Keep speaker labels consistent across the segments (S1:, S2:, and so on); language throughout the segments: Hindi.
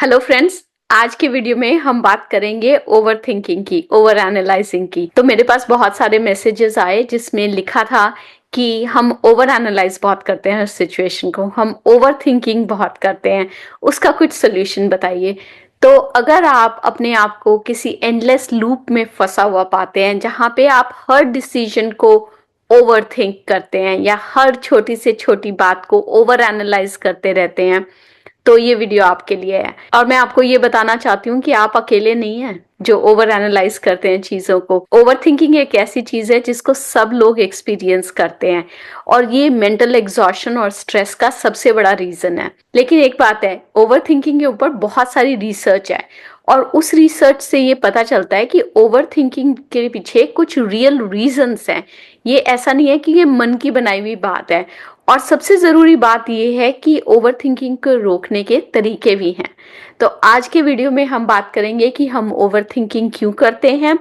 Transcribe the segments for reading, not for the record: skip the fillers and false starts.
S1: हेलो फ्रेंड्स, आज के वीडियो में हम बात करेंगे ओवर थिंकिंग की, ओवर एनालाइजिंग की। तो मेरे पास बहुत सारे मैसेजेस आए जिसमें लिखा था कि हम ओवर एनालाइज बहुत करते हैं हर सिचुएशन को, हम ओवर थिंकिंग बहुत करते हैं, उसका कुछ सोल्यूशन बताइए। तो अगर आप अपने आप को किसी एंडलेस लूप में फंसा हुआ पाते हैं जहां पे आप हर डिसीजन को ओवर थिंक करते हैं या हर छोटी से छोटी बात को ओवर एनालाइज करते रहते हैं, तो ये वीडियो आपके लिए है। और मैं आपको ये बताना चाहती हूँ कि आप अकेले नहीं हैं जो ओवर एनालाइज करते हैं चीजों को। ओवर थिंकिंग एक ऐसी चीज है जिसको सब लोग एक्सपीरियंस करते हैं और ये मेंटल एग्जॉशन और स्ट्रेस का सबसे बड़ा रीजन है। लेकिन एक बात है, ओवर थिंकिंग के ऊपर बहुत सारी रिसर्च है और उस रिसर्च से ये पता चलता है कि ओवर थिंकिंग के पीछे कुछ रियल रीजंस हैं। ये ऐसा नहीं है कि ये मन की बनाई हुई बात है। और सबसे जरूरी बात यह है कि ओवर थिंकिंग को रोकने के तरीके भी हैं। तो आज के वीडियो में हम बात करेंगे कि हम ओवर थिंकिंग क्यों करते हैं,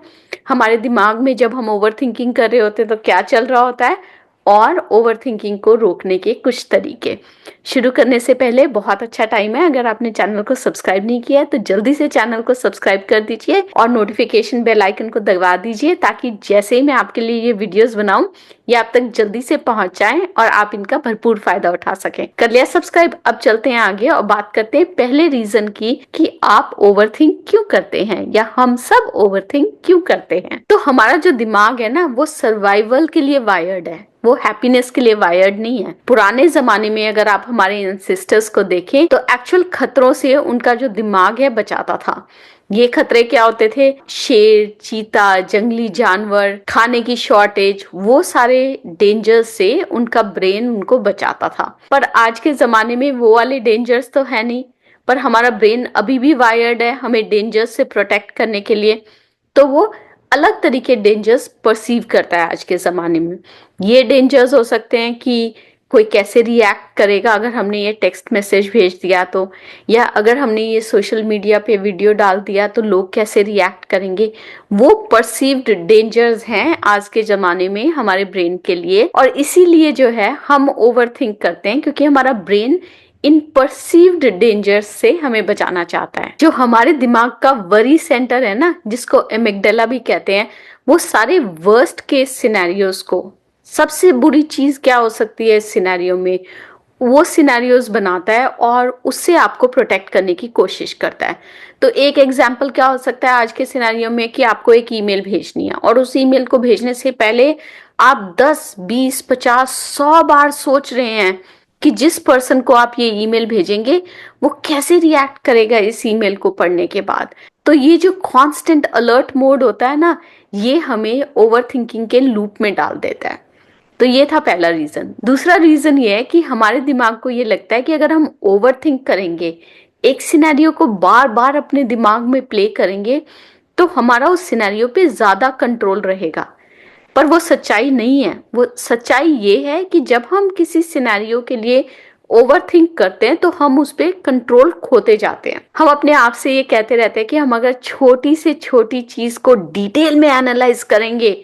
S1: हमारे दिमाग में जब हम ओवर थिंकिंग कर रहे होते हैं तो क्या चल रहा होता है, और ओवर थिंकिंग को रोकने के कुछ तरीके। शुरू करने से पहले बहुत अच्छा टाइम है, अगर आपने चैनल को सब्सक्राइब नहीं किया है तो जल्दी से चैनल को सब्सक्राइब कर दीजिए और नोटिफिकेशन बेल आइकन को दबा दीजिए ताकि जैसे ही मैं आपके लिए ये वीडियोस बनाऊं ये आप तक जल्दी से पहुंच जाएं और आप इनका भरपूर फायदा उठा सकें। कर लिया सब्सक्राइब? अब चलते हैं आगे और बात करते हैं पहले रीजन की कि आप ओवर थिंक क्यों करते हैं या हम सब ओवर थिंक क्यों करते हैं। तो हमारा जो दिमाग है ना, वो सर्वाइवल के लिए वायर्ड है, वो हैप्पीनेस के लिए वायर्ड नहीं है। पुराने जमाने में अगर आप हमारे एंसेस्टर्स को देखें तो एक्चुअल खतरों से उनका जो दिमाग है बचाता था। ये खतरे क्या होते थे? शेर, चीता, जंगली जानवर, खाने की शॉर्टेज, वो सारे डेंजर्स से उनका ब्रेन उनको बचाता था। पर आज के जमाने में वो वाले डेंजर्स तो है नहीं, पर हमारा ब्रेन अभी भी वायर्ड है हमें डेंजर्स से प्रोटेक्ट करने के लिए। तो वो अलग तरीके डेंजर्स परसीव करता है आज के जमाने में। ये डेंजर्स हो सकते हैं कि कोई कैसे रिएक्ट करेगा अगर हमने ये टेक्स्ट मैसेज भेज दिया तो, या अगर हमने ये सोशल मीडिया पे वीडियो डाल दिया तो लोग कैसे रिएक्ट करेंगे। वो परसीव्ड डेंजर्स हैं आज के जमाने में हमारे ब्रेन के लिए, और इसीलिए जो है हम ओवर थिंक करते हैं क्योंकि हमारा ब्रेन इन परसीव्ड डेंजर्स से हमें बचाना चाहता है। जो हमारे दिमाग का वरी सेंटर है ना, जिसको एमिगडाला भी कहते हैं, वो सारे वर्स्ट केस सिनेरियोज को, सबसे बुरी चीज क्या हो सकती है इस सिनेरियो में, वो सिनेरियोज बनाता है और उससे आपको प्रोटेक्ट करने की कोशिश करता है। तो एक एग्जाम्पल क्या हो सकता है आज के सिनेरियो में कि आपको एक ईमेल भेजनी है और उस ईमेल को भेजने से पहले आप 10, 20, 50, 100 बार सोच रहे हैं कि जिस पर्सन को आप ये ईमेल भेजेंगे वो कैसे रिएक्ट करेगा इस ईमेल को पढ़ने के बाद। तो ये जो कांस्टेंट अलर्ट मोड होता है ना, ये हमें ओवर थिंकिंग के लूप में डाल देता है। तो ये था पहला रीजन। दूसरा रीजन ये है कि हमारे दिमाग को ये लगता है कि अगर हम ओवर थिंक करेंगे, एक सिनेरियो को बार बार अपने दिमाग में प्ले करेंगे, तो हमारा उस सिनेरियो पे ज्यादा कंट्रोल रहेगा। पर वो सच्चाई नहीं है। वो सच्चाई ये है कि जब हम किसी सिनेरियो के लिए ओवर थिंक करते हैं तो हम उस पर कंट्रोल खोते जाते हैं। हम अपने आप से ये कहते रहते हैं कि हम अगर छोटी से छोटी चीज को डिटेल में एनालाइज करेंगे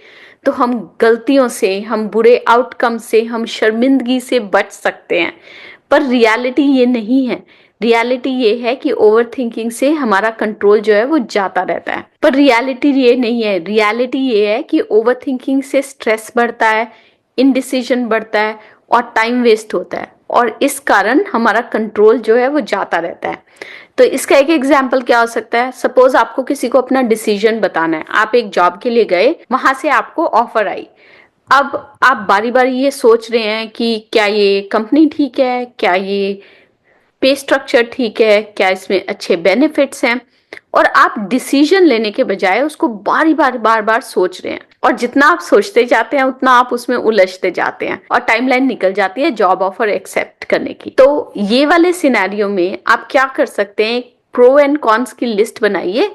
S1: तो हम गलतियों से, हम बुरे आउटकम से, हम शर्मिंदगी से बच सकते हैं। पर रियलिटी ये नहीं है। रियलिटी ये है कि ओवर थिंकिंग से हमारा कंट्रोल जो है वो जाता रहता है। पर रियलिटी ये नहीं है। रियलिटी ये है कि ओवर थिंकिंग से स्ट्रेस बढ़ता है, इनडिसीजन बढ़ता है और टाइम वेस्ट होता है, और इस कारण हमारा कंट्रोल जो है वो जाता रहता है। तो इसका एक एग्जाम्पल क्या हो सकता है? सपोज आपको किसी को अपना डिसीजन बताना है, आप एक जॉब के लिए गए, वहां से आपको ऑफर आई। अब आप बारी बारी ये सोच रहे हैं कि क्या ये कंपनी ठीक है, क्या ये पे स्ट्रक्चर ठीक है, क्या इसमें अच्छे बेनिफिट्स हैं, और आप डिसीजन लेने के बजाय उसको बार बार सोच रहे हैं। और जितना आप सोचते जाते हैं उतना आप उसमें उलझते जाते हैं और टाइमलाइन निकल जाती है जॉब ऑफर एक्सेप्ट करने की। तो ये वाले सिनेरियो में आप क्या कर सकते हैं, प्रो एंड कॉन्स की लिस्ट बनाइए,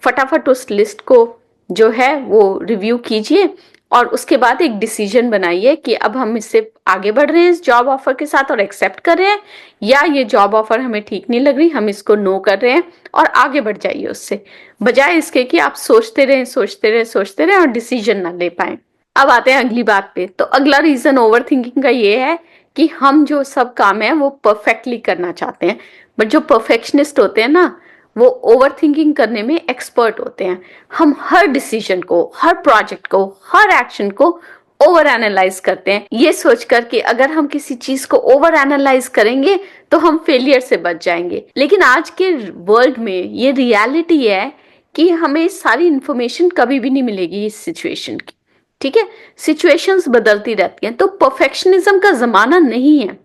S1: फटाफट उस लिस्ट को जो है वो रिव्यू कीजिए और उसके बाद एक डिसीजन बनाइए कि अब हम इससे आगे बढ़ रहे हैं इस जॉब ऑफर के साथ और एक्सेप्ट कर रहे हैं, या ये जॉब ऑफर हमें ठीक नहीं लग रही, हम इसको नो कर रहे हैं और आगे बढ़ जाइए उससे, बजाय इसके कि आप सोचते रहे और डिसीजन ना ले पाए। अब आते हैं अगली बात पे। तो अगला रीजन ओवर थिंकिंग का ये है कि हम जो सब काम है वो परफेक्टली करना चाहते हैं। बट जो परफेक्शनिस्ट होते हैं ना, वो ओवर थिंकिंग करने में एक्सपर्ट होते हैं। हम हर डिसीजन को, हर प्रोजेक्ट को, हर एक्शन को ओवर एनालाइज करते हैं, ये सोचकर कि अगर हम किसी चीज को ओवर एनालाइज करेंगे तो हम फेलियर से बच जाएंगे। लेकिन आज के वर्ल्ड में ये रियलिटी है कि हमें सारी इंफॉर्मेशन कभी भी नहीं मिलेगी इस सिचुएशन की। ठीक है, सिचुएशंस बदलती रहती हैं, तो परफेक्शनिज्म का जमाना नहीं है।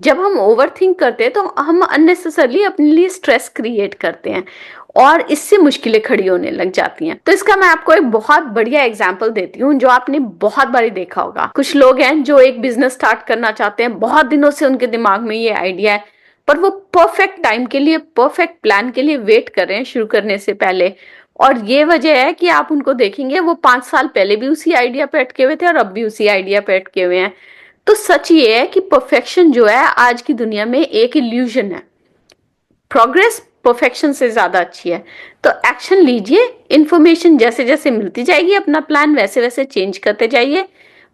S1: जब हम ओवर थिंक करते हैं तो हम अननेसेसरली अपने लिए स्ट्रेस क्रिएट करते हैं और इससे मुश्किलें खड़ी होने लग जाती हैं। तो इसका मैं आपको एक बहुत बढ़िया एग्जांपल देती हूँ जो आपने बहुत बारी देखा होगा। कुछ लोग हैं जो एक बिजनेस स्टार्ट करना चाहते हैं, बहुत दिनों से उनके दिमाग में ये आइडिया है, पर वो परफेक्ट टाइम के लिए, परफेक्ट प्लान के लिए वेट कर रहे हैं शुरू करने से पहले। और ये वजह है कि आप उनको देखेंगे वो 5 साल पहले भी उसी आइडिया पे अटके हुए थे और अब भी उसी आइडिया पे अटके हुए हैं। तो सच ये है कि परफेक्शन जो है आज की दुनिया में एक इल्यूजन है। प्रोग्रेस परफेक्शन से ज्यादा अच्छी है। तो एक्शन लीजिए, इंफॉर्मेशन जैसे जैसे मिलती जाएगी, अपना प्लान वैसे वैसे चेंज करते जाइए।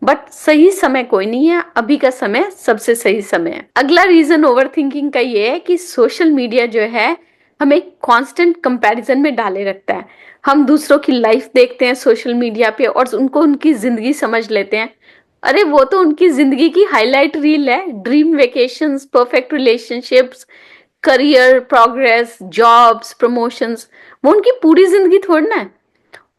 S1: बट सही समय कोई नहीं है, अभी का समय सबसे सही समय है। अगला रीजन ओवर थिंकिंग का ये है कि सोशल मीडिया जो है हमें कांस्टेंट कंपैरिजन में डाले रखता है। हम दूसरों की लाइफ देखते हैं सोशल मीडिया पे और उनको उनकी जिंदगी समझ लेते हैं। अरे वो तो उनकी जिंदगी की हाईलाइट रील है, dream vacations, perfect relationships, career progress, jobs, promotions, वो उनकी पूरी जिंदगी थोड़ी ना है।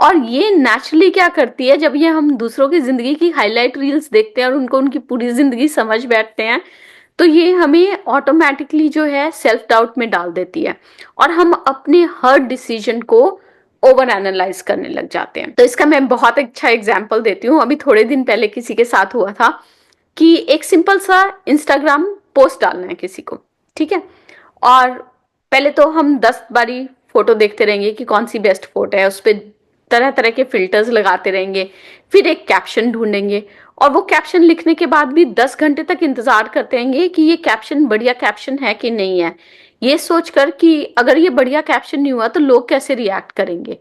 S1: और ये नेचुरली क्या करती है, जब ये हम दूसरों की जिंदगी की हाईलाइट रील्स देखते हैं और उनको उनकी पूरी जिंदगी समझ बैठते हैं, तो ये हमें ऑटोमेटिकली जो है सेल्फ डाउट में डाल देती है और हम अपने हर डिसीजन को ओवर एनालाइज करने लग जाते हैं। तो इसका मैं बहुत अच्छा एग्जाम्पल देती हूँ। अभी थोड़े दिन पहले किसी के साथ हुआ था कि एक सिंपल सा इंस्टाग्राम पोस्ट डालना है किसी को, ठीक है, और पहले तो हम 10 बारी फोटो देखते रहेंगे कि कौन सी बेस्ट फोटो है, उस पर तरह तरह के फिल्टर्स लगाते रहेंगे, फिर एक कैप्शन ढूंढेंगे और वो कैप्शन लिखने के बाद भी 10 घंटे तक इंतजार करते रहेंगे कि ये कैप्शन बढ़िया कैप्शन है कि नहीं है, ये सोचकर कि अगर ये बढ़िया कैप्शन नहीं हुआ तो लोग कैसे रिएक्ट करेंगे।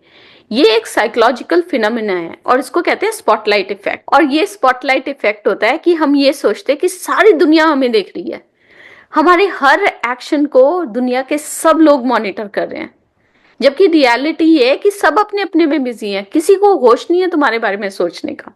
S1: ये एक साइकोलॉजिकल फिनोमिना है और इसको कहते हैं स्पॉटलाइट इफेक्ट। और ये स्पॉटलाइट इफेक्ट होता है कि हम ये सोचते हैं कि सारी दुनिया हमें देख रही है, हमारे हर एक्शन को दुनिया के सब लोग मॉनिटर कर रहे हैं, जबकि रियलिटी ये है कि सब अपने अपने में बिजी हैं, किसी को होश नहीं है तुम्हारे बारे में सोचने का।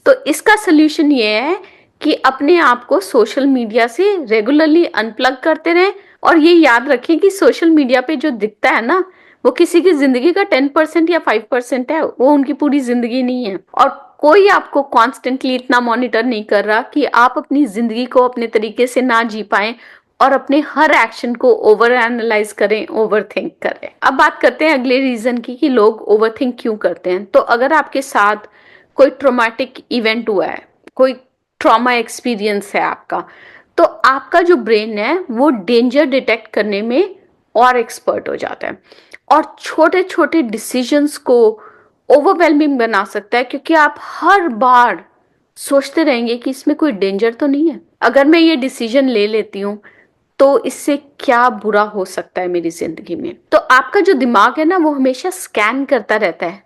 S1: तो इसका सोल्यूशन ये है कि अपने आप को सोशल मीडिया से रेगुलरली अनप्लग करते रहें और ये याद रखें कि सोशल मीडिया पे जो दिखता है ना, वो किसी की जिंदगी का 10% या 5% है, वो उनकी पूरी जिंदगी नहीं है। और कोई आपको कॉन्स्टेंटली इतना मॉनिटर नहीं कर रहा कि आप अपनी जिंदगी को अपने तरीके से ना जी पाए और अपने हर एक्शन को ओवर एनालाइज करें, ओवर थिंक करें। अब बात करते हैं अगले रीजन की कि लोग ओवर थिंक क्यों करते हैं। तो अगर आपके साथ कोई ट्रोमेटिक इवेंट हुआ है, कोई ट्रॉमा एक्सपीरियंस है आपका, तो आपका जो ब्रेन है वो डेंजर डिटेक्ट करने में और एक्सपर्ट हो जाता है और छोटे छोटे डिसीजंस को ओवरवेलमिंग बना सकता है, क्योंकि आप हर बार सोचते रहेंगे कि इसमें कोई डेंजर तो नहीं है, अगर मैं ये डिसीजन ले लेती हूँ तो इससे क्या बुरा हो सकता है मेरी जिंदगी में। तो आपका जो दिमाग है ना वो हमेशा स्कैन करता रहता है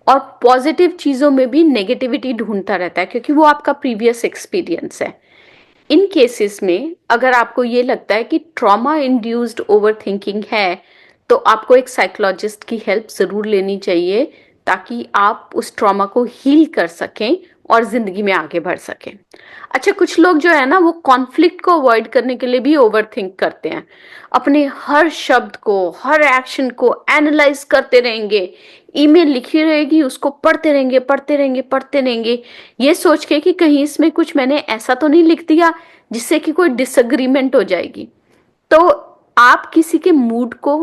S1: और पॉजिटिव चीजों में भी नेगेटिविटी ढूंढता रहता है, क्योंकि वो आपका प्रीवियस एक्सपीरियंस है। इन केसेस में अगर आपको ये लगता है कि ट्रॉमा इंड्यूस्ड ओवरथिंकिंग है, तो आपको एक साइकोलॉजिस्ट की हेल्प जरूर लेनी चाहिए ताकि आप उस ट्रॉमा को हील कर सकें और जिंदगी में आगे बढ़ सकें। अच्छा, कुछ लोग जो है ना वो कॉन्फ्लिक्ट को अवॉइड करने के लिए भी ओवरथिंक करते हैं। अपने हर शब्द को, हर एक्शन को एनालाइज करते रहेंगे, ईमेल लिखी रहेगी उसको पढ़ते रहेंगे पढ़ते रहेंगे पढ़ते रहेंगे, ये सोच के कि कहीं इसमें कुछ मैंने ऐसा तो नहीं लिख दिया जिससे कि कोई डिसएग्रीमेंट हो जाएगी। तो आप किसी के मूड को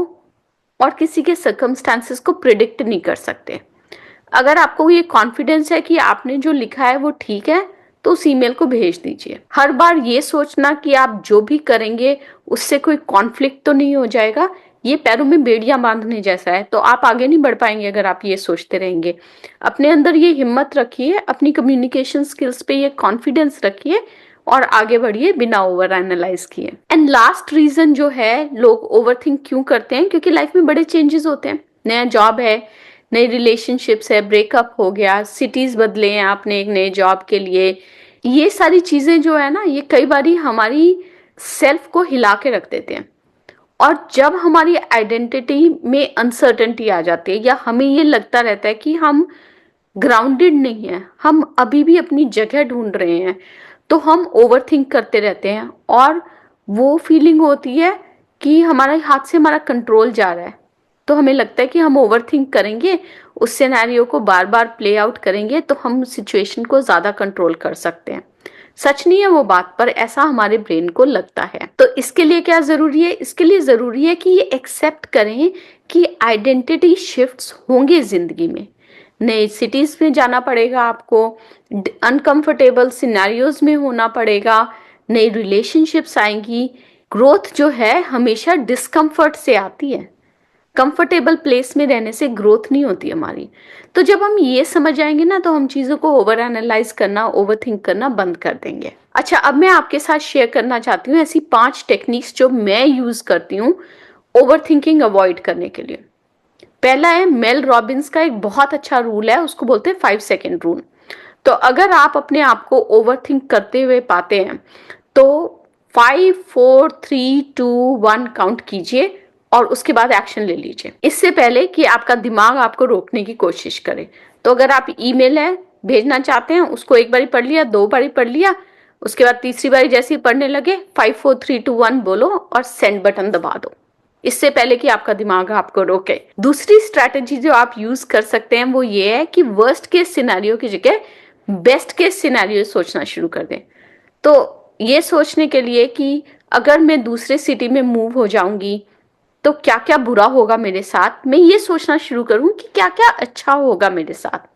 S1: और किसी के सर्कमस्टांसेस को प्रिडिक्ट नहीं कर सकते। अगर आपको ये कॉन्फिडेंस है कि आपने जो लिखा है वो ठीक है, तो उस ईमेल को भेज दीजिए। हर बार ये सोचना कि आप जो भी करेंगे उससे कोई कॉन्फ्लिक्ट तो नहीं हो जाएगा, ये पैरों में बेड़ियां बांधने जैसा है, तो आप आगे नहीं बढ़ पाएंगे अगर आप ये सोचते रहेंगे। अपने अंदर ये हिम्मत रखिए, अपनी कम्युनिकेशन स्किल्स पे ये कॉन्फिडेंस रखिए और आगे बढ़िए बिना ओवर एनालाइज किए। एंड लास्ट रीजन जो है लोग ओवरथिंक क्यों करते हैं, क्योंकि लाइफ में बड़े चेंजेस होते हैं। नया जॉब है, नई रिलेशनशिप्स है, ब्रेकअप हो गया, सिटीज बदले हैं आपने एक नए जॉब के लिए, ये सारी चीजें जो है ना ये कई बारी हमारी सेल्फ को हिला के रख देते हैं और जब हमारी आइडेंटिटी में अनसर्टेनिटी आ जाती है या हमें ये लगता रहता है कि हम ग्राउंडेड नहीं है, हम अभी भी अपनी जगह ढूंढ रहे हैं, तो हम ओवरथिंक करते रहते हैं और वो फीलिंग होती है कि हमारे हाथ से हमारा कंट्रोल जा रहा है। तो हमें लगता है कि हम ओवरथिंक करेंगे, उस सिनेरियो को बार बार प्ले आउट करेंगे तो हम सिचुएशन को ज्यादा कंट्रोल कर सकते हैं। सच नहीं है वो बात, पर ऐसा हमारे ब्रेन को लगता है। तो इसके लिए क्या जरूरी है? इसके लिए जरूरी है कि ये एक्सेप्ट करें कि आइडेंटिटी शिफ्ट्स होंगे जिंदगी में। नए सिटीज में जाना पड़ेगा आपको, अनकंफर्टेबल सिनेरियोज में होना पड़ेगा, नई रिलेशनशिप्स आएंगी। ग्रोथ जो है हमेशा डिस्कम्फर्ट से आती है, कंफर्टेबल प्लेस में रहने से ग्रोथ नहीं होती हमारी। तो जब हम ये समझ आएंगे ना, तो हम चीजों को ओवर एनालाइज करना, ओवर थिंक करना बंद कर देंगे। अच्छा, अब मैं आपके साथ शेयर करना चाहती हूँ ऐसी 5 टेक्निक्स जो मैं यूज करती हूँ ओवर थिंकिंग अवॉइड करने के लिए। पहला है, मेल रॉबिन्स का एक बहुत अच्छा रूल है, उसको बोलते हैं 5 सेकेंड रूल। तो अगर आप अपने आप को ओवर थिंक करते हुए पाते हैं तो 5 4 3 2 1 काउंट कीजिए और उसके बाद एक्शन ले लीजिए, इससे पहले कि आपका दिमाग आपको रोकने की कोशिश करे। तो अगर आप ईमेल है भेजना चाहते हैं, उसको एक बारी पढ़ लिया, 2 बारी पढ़ लिया, उसके बाद तीसरी बारी जैसे ही पढ़ने लगे 5 4 3 2 1 बोलो और सेंड बटन दबा दो, इससे पहले कि आपका दिमाग आपको रोके। दूसरी स्ट्रैटेजी जो आप यूज कर सकते हैं वो ये है कि वर्स्ट केस सिनेरियो की जगह बेस्ट केस सिनेरियो सोचना शुरू कर दें। तो ये सोचने के लिए कि अगर मैं दूसरे सिटी में मूव हो जाऊंगी तो क्या क्या बुरा होगा मेरे साथ, मैं ये सोचना शुरू करूं कि क्या क्या अच्छा होगा मेरे साथ।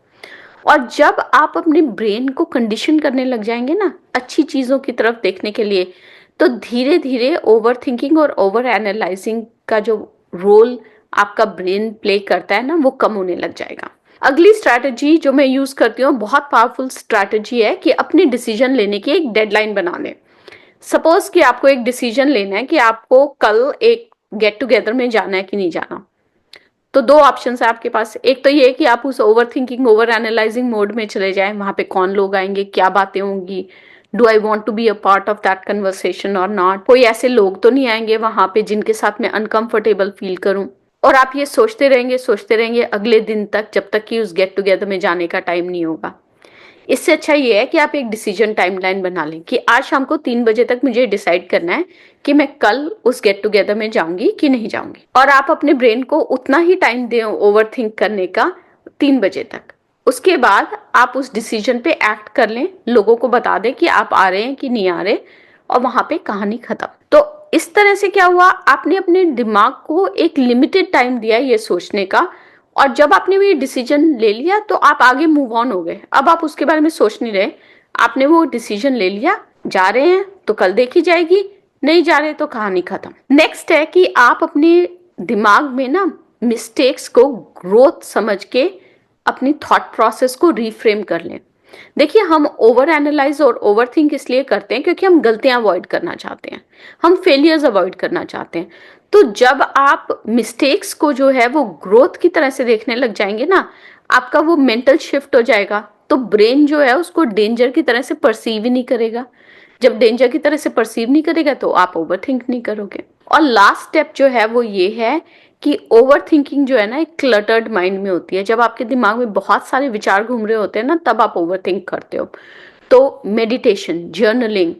S1: और जब आप अपने ब्रेन को कंडीशन करने लग जाएंगे ना अच्छी चीजों की तरफ देखने के लिए, तो धीरे धीरे ओवर थिंकिंग और ओवर एनालाइजिंग का जो रोल आपका ब्रेन प्ले करता है ना, वो कम होने लग जाएगा। अगली स्ट्रैटेजी जो मैं यूज करती हूँ, बहुत पावरफुल स्ट्रैटेजी है, कि अपनी डिसीजन लेने की एक डेडलाइन बना लें। सपोज कि आपको एक डिसीजन लेना है कि आपको कल एक गेट टुगेदर में जाना है कि नहीं जाना। तो 2 ऑप्शन है आपके पास। एक तो ये कि आप उस over thinking over analysing mode में चले जाएं, वहां पे कौन लोग आएंगे, क्या बातें होंगी, do I want to be a part of that conversation और नॉट, कोई ऐसे लोग तो नहीं आएंगे वहां पे जिनके साथ मैं अनकंफर्टेबल फील करूं। और आप ये सोचते रहेंगे अगले दिन तक, जब तक कि उस गेट टुगेदर में जाने का टाइम नहीं होगा। इससे अच्छा ये है कि आप एक डिसीजन टाइमलाइन बना लें कि आज शाम को 3 बजे तक मुझे डिसाइड करना है कि मैं कल उस गेट टुगेदर में जाऊंगी कि नहीं जाऊंगी। और आप अपने ब्रेन को उतना ही टाइम दें ओवर थिंक करने का, 3 बजे तक। उसके बाद आप उस डिसीजन पे एक्ट कर लें, लोगों को बता दें कि आप आ रहे हैं कि नहीं आ रहे, और वहां पे कहानी खत्म। तो इस तरह से क्या हुआ, आपने अपने दिमाग को एक लिमिटेड टाइम दिया ये सोचने का, और जब आपने ये डिसीजन ले लिया तो आप आगे मूव ऑन हो गए। अब आप उसके बारे में सोच नहीं रहे, आपने वो डिसीजन ले लिया, जा रहे हैं तो कल देखी जाएगी, नहीं जा रहे तो कहानी खत्म। नेक्स्ट है कि आप अपने दिमाग में ना मिस्टेक्स को ग्रोथ समझ के अपनी थॉट प्रोसेस को रिफ्रेम कर लें। देखिए, हम ओवर एनालाइज और ओवर थिंक इसलिए करते हैं क्योंकि हम गलतियां अवॉइड करना चाहते हैं, हम फेलियर्स अवॉइड करना चाहते हैं। तो जब आप मिस्टेक्स को जो है वो ग्रोथ की तरह से देखने लग जाएंगे ना, आपका वो मेंटल शिफ्ट हो जाएगा। तो ब्रेन जो है उसको डेंजर की तरह से परसीव ही नहीं करेगा। जब डेंजर की तरह से परसीव नहीं करेगा तो आप ओवर थिंक नहीं करोगे। और लास्ट स्टेप जो है वो ये है कि ओवर थिंकिंग जो है ना एक क्लटर्ड माइंड में होती है। जब आपके दिमाग में बहुत सारे विचार घूम रहे होते हैं ना, तब आप ओवर थिंक करते हो। तो meditation, journaling,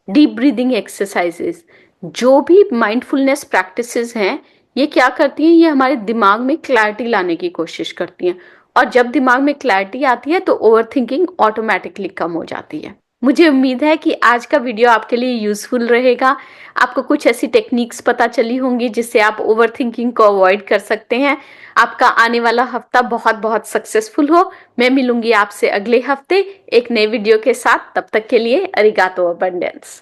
S1: deep breathing exercises, जो भी माइंडफुलनेस प्रैक्टिसेस हैं, ये क्या करती हैं, ये हमारे दिमाग में क्लैरिटी लाने की कोशिश करती हैं। और जब दिमाग में क्लैरिटी आती है तो ओवर थिंकिंग ऑटोमेटिकली कम हो जाती है। मुझे उम्मीद है कि आज का वीडियो आपके लिए यूजफुल रहेगा। आपको कुछ ऐसी टेक्निक्स पता चली होंगी जिससे आप ओवर थिंकिंग को अवॉइड कर सकते हैं। आपका आने वाला हफ्ता बहुत बहुत सक्सेसफुल हो। मैं मिलूंगी आपसे अगले हफ्ते एक नए वीडियो के साथ। तब तक के लिए अरिगातो अबंडेंस।